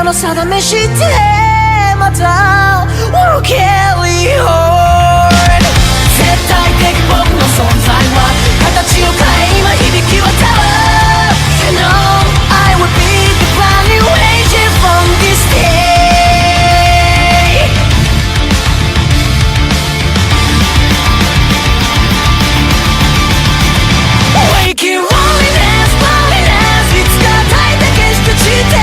心の定めしてまた We'll carry on 絶対的僕の存在は形を変え今響き渡る You know I will be the valuation from this day Waking loneliness, loneliness いつか大敵した地で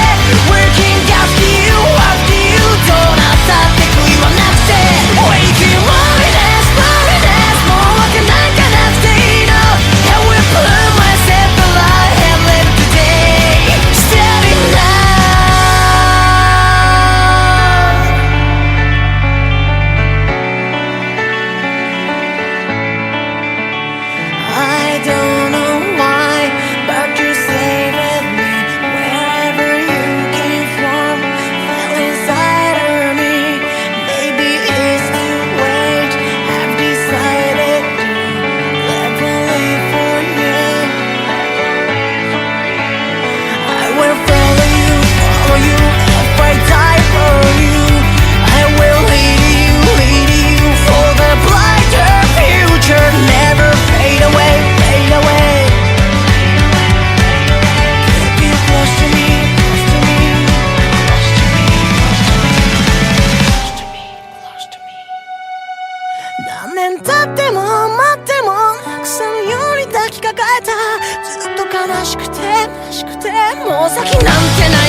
Working after you, after you どうなったって悔いはなくて Waking loneliness, loneliness もうわけなんかなくていいの I will prove myself alive and live today Steady now I don't know why, but you stay with me wherever you came from. Fell inside of me. Maybe it's too late. I've decided to live only for you. I will follow you if I die for you. I will lead you for the brighter future. Never fade away, fade away. Keep you close to me, close to me, close to me, close to me. 何年経っても待っても腐るように抱きかかえたずっと悲しくてもう先なんてない